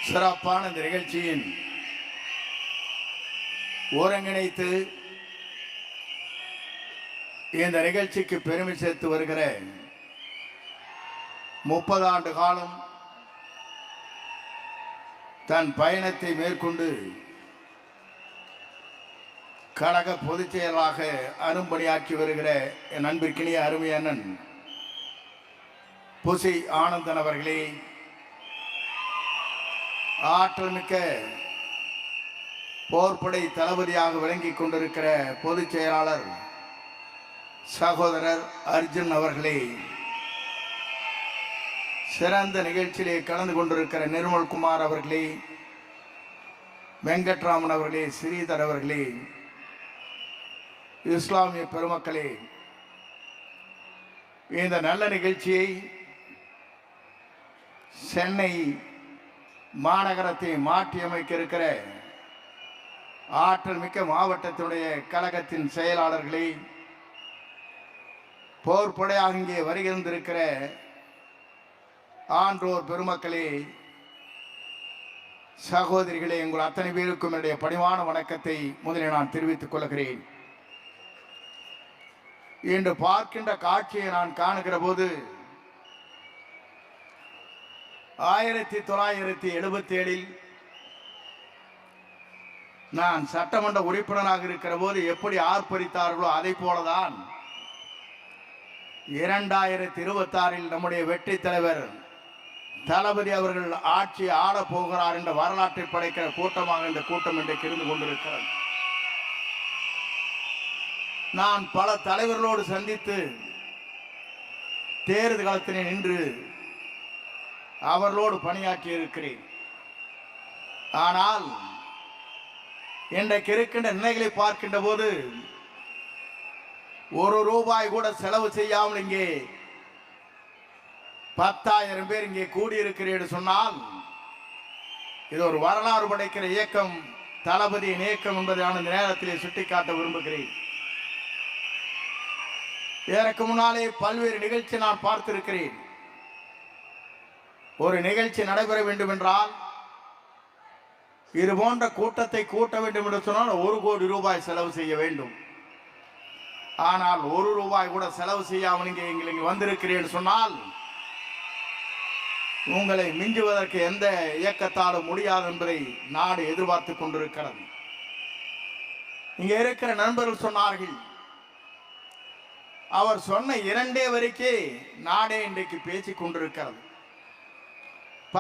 சிறப்பான இந்த நிகழ்ச்சியின் ஒருங்கிணைத்து இந்த நிகழ்ச்சிக்கு பெருமை சேர்த்து வருகிற 30 ஆண்டு காலம் தன் பயணத்தை மேற்கொண்டு கழக பொதுச் செயலாளராக அரும்பணியாற்றி வருகிற என் அன்பிற்கினிய அருமை அண்ணன் புசி ஆனந்தன் அவர்களே, ஆற்றல் மிக்க போர்ப்படை தளபதியாக விளங்கிக் கொண்டிருக்கிற பொதுச் செயலாளர் சகோதரர் அர்ஜுன் அவர்களே, சிறந்த நிகழ்ச்சியிலே கலந்து கொண்டிருக்கிற நிர்மல்குமார் அவர்களே, வெங்கட்ராமன் அவர்களே, ஸ்ரீதர் அவர்களே, இஸ்லாமிய பெருமக்களே, இந்த நல்ல நிகழ்ச்சியை சென்னை மாநகரத்தை மாற்றியமைக்க இருக்கிற ஆற்றல் மிக்க மாவட்டத்தினுடைய கழகத்தின் செயலாளர்களே, போர்ப்படையாக இங்கே வருகின்றிருக்கிற ஆன்றோர் பெருமக்களே, சகோதரிகளே, உங்கள் அத்தனை பேருக்கும் என்னுடைய பணிவான வணக்கத்தை முதலில் நான் தெரிவித்துக் கொள்கிறேன். இன்று பார்க்கின்ற காட்சியை நான் காணுகிற போது 1977 நான் சட்டமன்ற உறுப்பினராக இருக்கிற போது எப்படி ஆர்ப்பரித்தார்களோ அதை போலதான் 2026 நம்முடைய வெற்றி தலைவர் தளபதி அவர்கள் ஆட்சி ஆளப் போகிறார் என்ற வரலாற்றை படைக்கிற கூட்டமாக இந்த கூட்டம் இன்றைக்கு இருந்து கொண்டிருக்கிறது. நான் பல தலைவர்களோடு சந்தித்து தேர்தல் களத்திலே நின்று அவர்களோடு பணியாற்றி இருக்கிறேன். ஆனால் இன்றைக்கு இருக்கின்ற நிலைகளை பார்க்கின்ற போது ₹1 கூட செலவு செய்யாமல் இங்கே 10,000 பேர் இங்கே கூடியிருக்கிறேன் சொன்னால் இது ஒரு வரலாறு படைக்கிற இயக்கம், தளபதியின் இயக்கம் என்பதை நான் இந்த நேரத்திலே சுட்டிக்காட்ட விரும்புகிறேன். இதற்கு முன்னாலே பல்வேறு நிகழ்ச்சி நான் பார்த்திருக்கிறேன். ஒரு நிகழ்ச்சி நடைபெற வேண்டும் என்றால் இது போன்ற கூட்டத்தை கூட்ட வேண்டும் என்று சொன்னால் ₹1 கோடி செலவு செய்ய வேண்டும். ஆனால் ₹1 கூட செலவு செய்யாமல் இங்கே வந்திருக்கிறேன் சொன்னால் உங்களை மிஞ்சுவதற்கு எந்த இயக்கத்தாலும் முடியாது என்பதை நாடு எதிர்பார்த்து கொண்டிருக்கிறது. இங்கே இருக்கிற நண்பர்கள் சொன்னார்கள், அவர் சொன்ன 2 வரிக்கே நாடே இன்றைக்கு பேசிக் கொண்டிருக்கிறது.